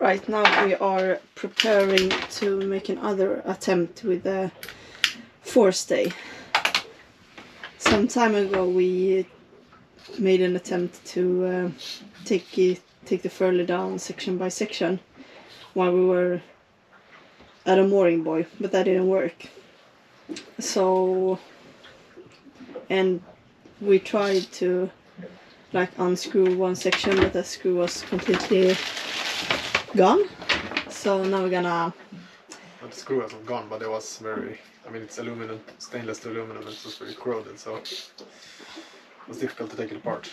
Right now we are preparing to make another attempt with the forestay. Some time ago we made an attempt to take the furley down section by section while we were at a mooring buoy, but that didn't work. So, and we tried to like unscrew one section, but the screw was completely gone. So now we're gonna... Well, the screw wasn't gone, but it was very... I mean, it's aluminum, stainless to aluminum, it was very corroded, so it was difficult to take it apart.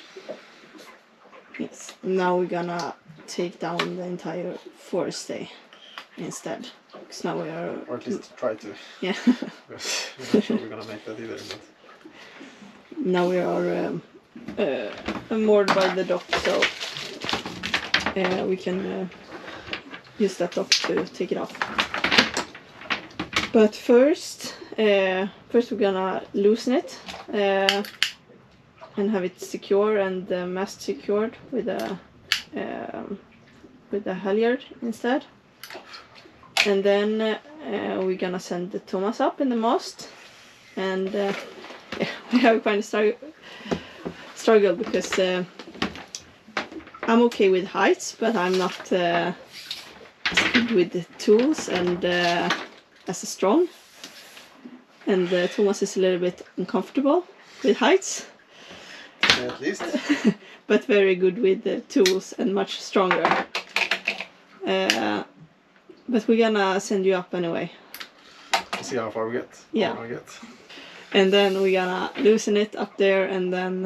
Yes, now we're gonna take down the entire forestay instead. Because now we are... Or at least try to. Yeah. Because we're not sure we're gonna make that either. But... Now we are moored by the dock, so we can use that dock to take it off. But first we're gonna loosen it and have it secure and the mast secured with a halyard instead. And then we're gonna send the Thomas up in the mast, and we have quite a struggle because I'm okay with heights, but I'm not as good with the tools and as strong. And Thomas is a little bit uncomfortable with heights. Yeah, at least. But very good with the tools and much stronger. But we're gonna send you up anyway. We'll see how far we get. Yeah. We get. And then we're gonna loosen it up there, and then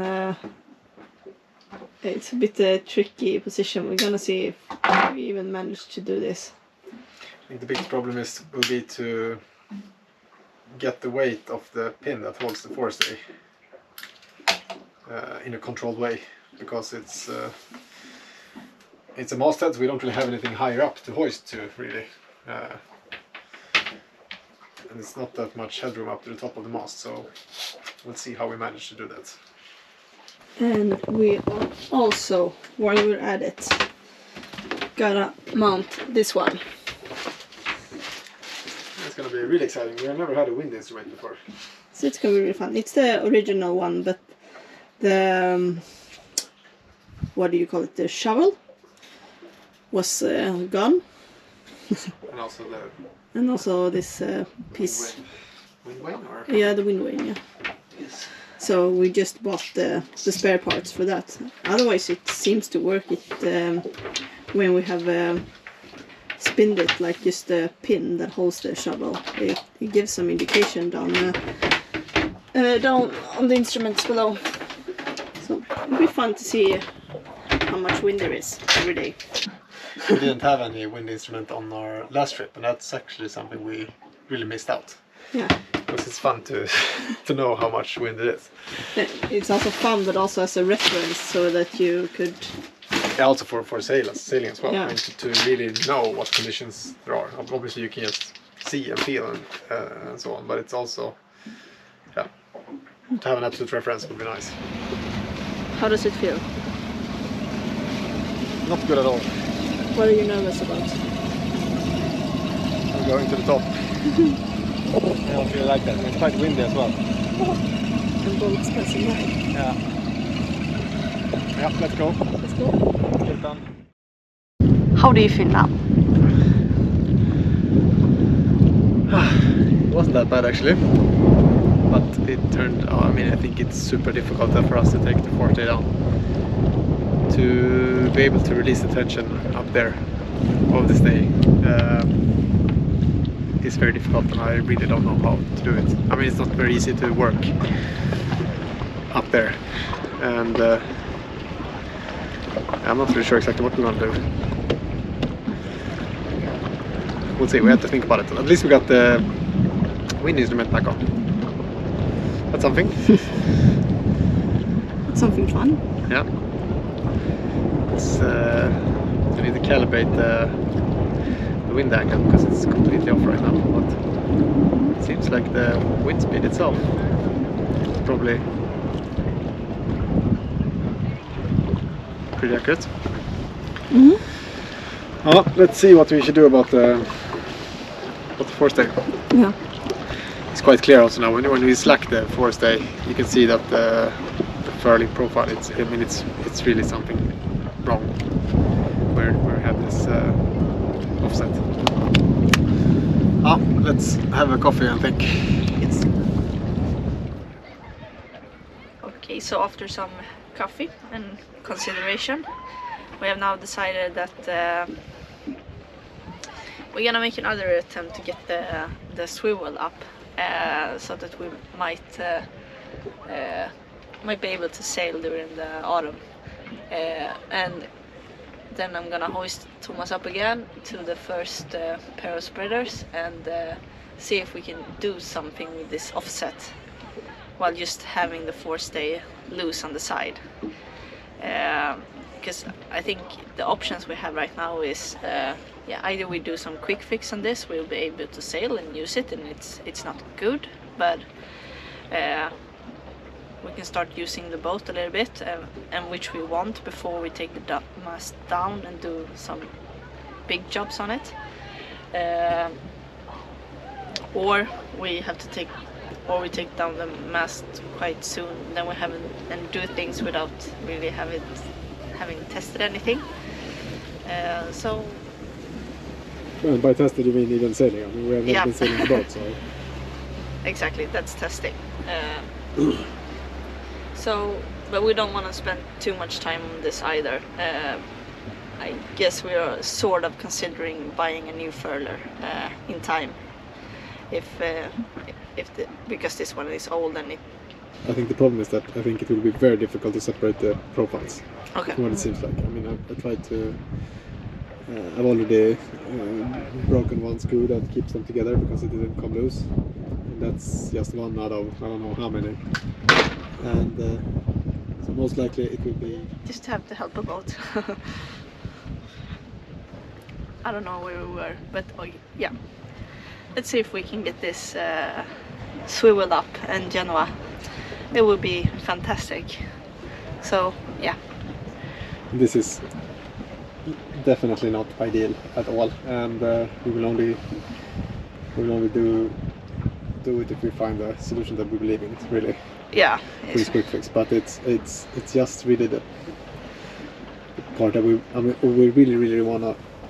it's a bit tricky position. We're gonna see if we even manage to do this. I think the biggest problem will be to get the weight of the pin that holds the forestay in a controlled way, because it's a masthead, so we don't really have anything higher up to hoist to, really. And it's not that much headroom up to the top of the mast, so we'll see how we manage to do that. And we also, while we're at it, gotta mount this one. It's gonna be really exciting. We've never had a wind instrument before. So it's gonna be really fun. It's the original one, but the what do you call it? The shovel was gone. And also this piece. Wind vane, or? Yeah, the wind vane. Yeah. Yes. So we just bought the spare parts for that. Otherwise, it seems to work. When we have spinned it, like just the pin that holds the shovel, it gives some indication down on the instruments below. So it'll be fun to see how much wind there is every day. We didn't have any wind instrument on our last trip, and that's actually something we really missed out. Yeah. Because it's fun to know how much wind it is. It's also fun, but also as a reference, so that you could... Yeah, also for sailing as well. Yeah. I mean, to really know what conditions there are. Obviously you can just see and feel and so on, but it's also, yeah, to have an absolute reference would be nice. How does it feel? Not good at all. What are you nervous about? I'm going to the top. I don't feel like that. It's quite windy as well. And boats passing by. Yeah. Yeah, let's go. Let's go. Get it done. How do you feel now? It wasn't that bad actually. But it turned out, I mean, I think it's super difficult for us to take the forestay down. To be able to release the tension up there of the stay is very difficult, and I really don't know how to do it. I mean, it's not very easy to work up there, and I'm not really sure exactly what we're going to do. We'll see, we have to think about it. At least we got the wind instrument back on. That's something. That's something fun. Yeah. We need to calibrate the wind angle because it's completely off right now, but it seems like the wind speed itself is probably pretty accurate. Mm-hmm. let's see what we should do about the forestay. Yeah. It's quite clear also now. When we slack the forestay, you can see that the furling profile. It's really something wrong. Where we have this offset. Let's have a coffee and think. Yes. Okay, so after some coffee and consideration, we have now decided that we're gonna make another attempt to get the swivel up, so that we might be able to sail during the autumn, and then I'm gonna hoist Thomas up again to the first pair of spreaders and see if we can do something with this offset while just having the forestay loose on the side. Because I think the options we have right now is either we do some quick fix on this, we'll be able to sail and use it, and it's not good, but we can start using the boat a little bit, and which we want before we take the mast down and do some big jobs on it, or we take down the mast quite soon, then we haven't and do things without really having tested anything. So Well, by tested you mean even sailing? I mean, we have never been sailing the boat, so exactly, that's testing. So, but we don't want to spend too much time on this either. I guess we are sort of considering buying a new furler in time, because this one is old and it. I think the problem is that I think it will be very difficult to separate the profiles. Okay. From what it seems like. I mean, I tried to. I've already broken one screw that keeps them together because it didn't come loose. And that's just one out of I don't know how many. And so most likely it will be. Just have to help a boat. I don't know where we were, but yeah. Let's see if we can get this swiveled up in Genoa. It would be fantastic. So yeah. This is definitely not ideal at all, and we will only do it if we find a solution that we believe in. Really. Yeah. Pretty quick fix, but it's just really the part that we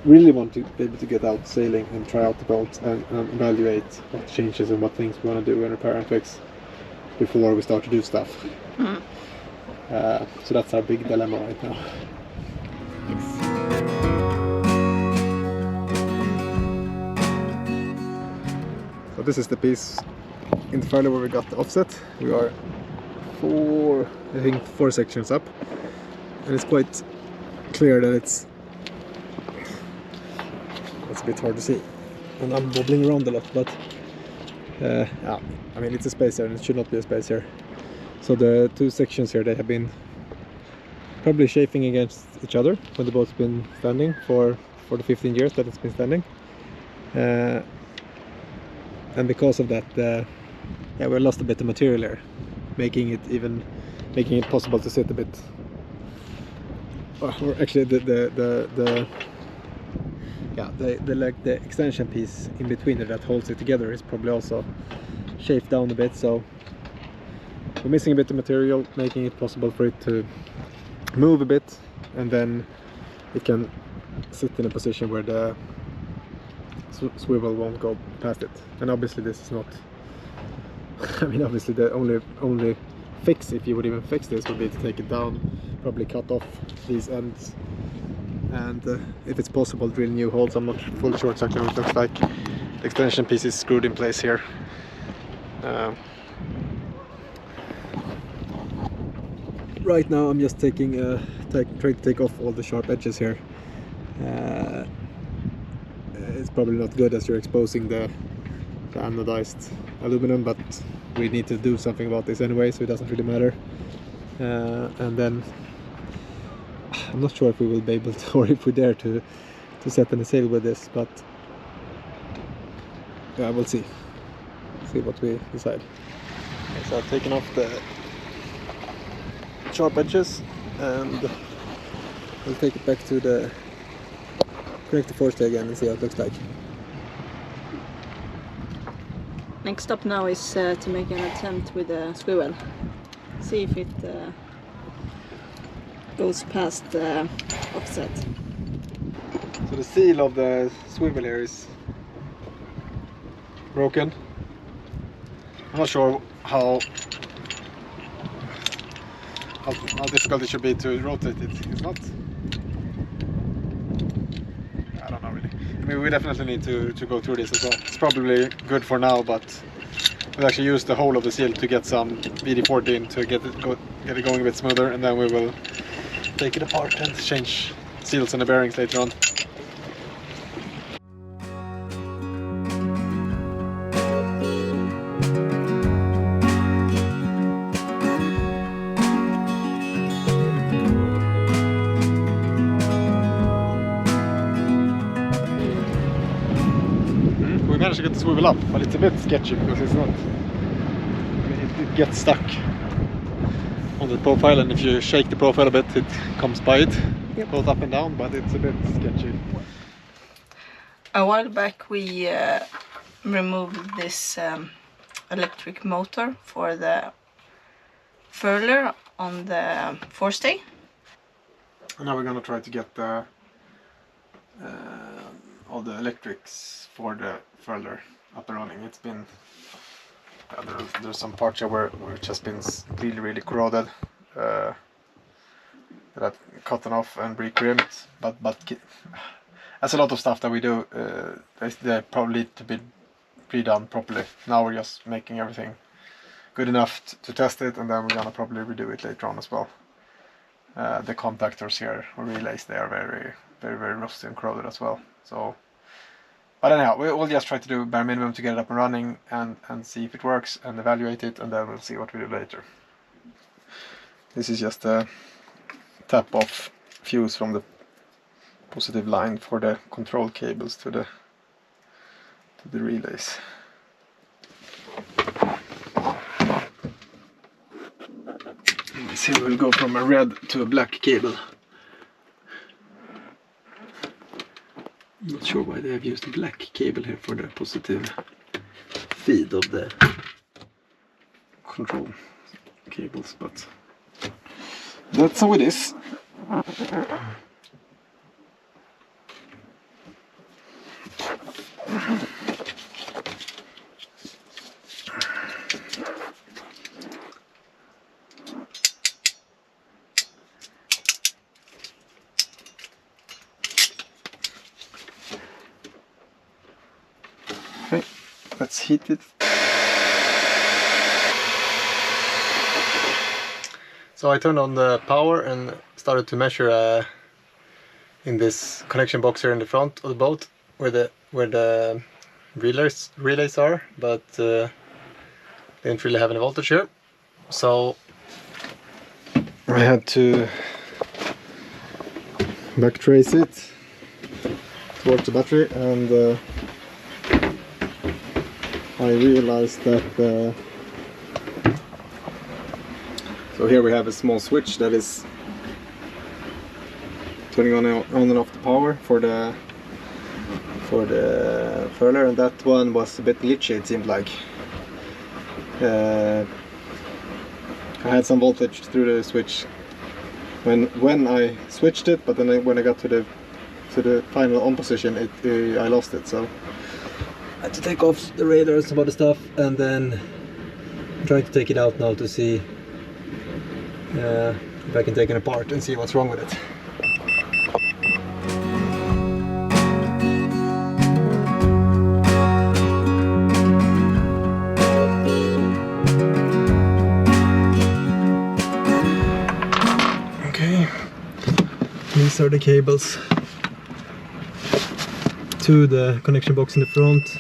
really want to be able to get out sailing and try out the boat and evaluate what changes and what things we want to do and repair and fix before we start to do stuff. Mm. So that's our big dilemma right now. Yes. So this is the piece in the furler where we got the offset. We are four sections up, and it's quite clear that it's a bit hard to see, and I'm wobbling around a lot, but yeah, I mean it's a space here and it should not be a space here. So the two sections here, they have been probably chafing against each other when the boat's been standing for the 15 years that it's been standing, and because of that we lost a bit of material here, making it possible to sit a bit, or actually the extension piece in between that holds it together is probably also chafed down a bit, so we're missing a bit of material, making it possible for it to move a bit, and then it can sit in a position where the swivel won't go past it. And obviously this is not I mean, obviously the only fix, if you would even fix this, would be to take it down, probably cut off these ends, and if it's possible, drill new holes. I'm not fully sure exactly what it looks like. The extension piece is screwed in place here. Right now I'm just trying to take off all the sharp edges here. It's probably not good as you're exposing the anodized aluminum, but we need to do something about this anyway, so it doesn't really matter. And then I'm not sure if we will be able to, or if we dare to set an sail with this, but yeah, we'll see what we decide. Okay, so I've taken off the sharp edges, and we'll take it back to the connect the forestay again and see how it looks like. Next step now is to make an attempt with a swivel. See if it goes past the offset. So the seal of the swivel here is broken. I'm not sure how difficult it should be to rotate it. It's not. I don't know really. I mean, we definitely need to go through this as well. It's probably good for now, but we'll actually use the whole of the seal to get some VD14 to get it going a bit smoother, and then we will take it apart and change seals and the bearings later on. We managed to get the swivel up, but it's a bit sketchy because it's not. It gets stuck on the profile, and if you shake the profile a bit, it comes by it. Yep. Both up and down, but it's a bit sketchy. A while back we removed this electric motor for the furler on the forestay. And now we're gonna try to get the all the electrics for the furler up and running. It's been there's some parts here where it's just been really corroded, that I've cut off and re-crimped, but as a lot of stuff that we do, they probably need to be redone properly. Now we're just making everything good enough to test it, and then we're gonna probably redo it later on as well. The contactors here, or relays, they are very rusty and corroded as well. So, but anyhow, we'll just try to do bare minimum to get it up and running and see if it works and evaluate it, and then we'll see what we do later. This is just a tap off fuse from the positive line for the control cables to the relays. Let's see, we'll go from a red to a black cable. I'm not sure why they have used a black cable here for the positive feed of the control cables, but that's how it is. Okay, let's heat it. So I turned on the power and started to measure in this connection box here in the front of the boat where the relays are, but they didn't really have any voltage here. So I had to backtrace it towards the battery, and I realized that so here we have a small switch that is turning on and off the power for the furler, and that one was a bit glitchy, it seemed like. I had some voltage through the switch when I switched it, but then when I got to the final on position, I lost it. So I had to take off the radar and some other stuff, and then I'm trying to take it out now to see if I can take it apart and see what's wrong with it. Okay, these are the cables to the connection box in the front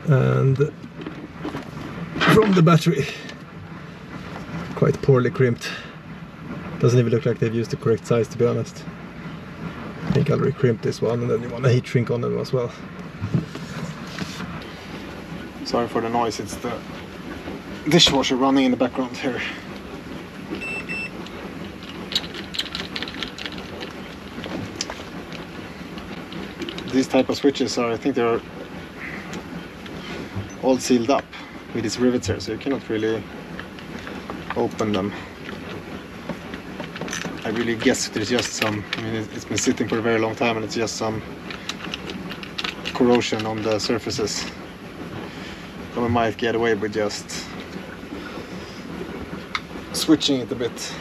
and from the battery. Quite poorly crimped. Doesn't even look like they've used the correct size, to be honest. I think I'll re-crimp this one, and then you want a heat shrink on them as well. Sorry for the noise, it's the dishwasher running in the background here. these type of switches are, I think they're all sealed up with these rivets here, so you cannot really open them. I really guess there's just some, I mean, it's been sitting for a very long time and it's just some corrosion on the surfaces. So we might get away with just switching it a bit.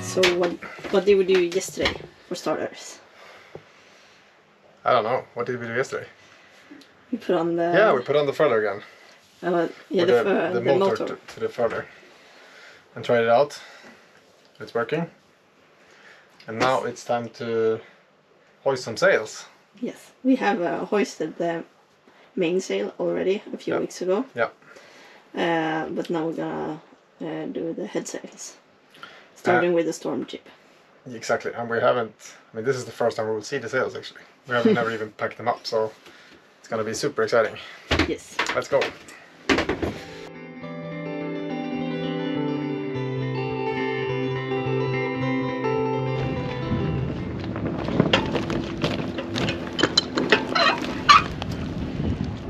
So what did we do yesterday for starters? I don't know. What did we do yesterday? We put on the... Yeah, we put on the furler again. Yeah, the motor. To the furler. And tried it out. It's working. And now it's time to hoist some sails. Yes, we have hoisted the mainsail already a few weeks ago. Yeah. But now we're gonna do the head sails. Starting with the storm jib. Exactly, and we haven't, I mean, this is the first time we will see the sails actually. We have never even packed them up, so it's gonna be super exciting. Yes. Let's go.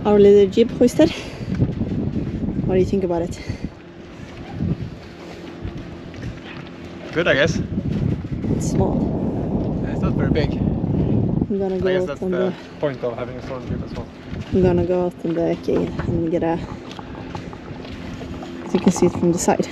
Our little jib hoisted. What do you think about it? Good, I guess. It's small. It's not very big. I'm gonna go I guess out that's on the point of having a storm jib as well. I'm gonna go out on the quay and get a... So you can see it from the side.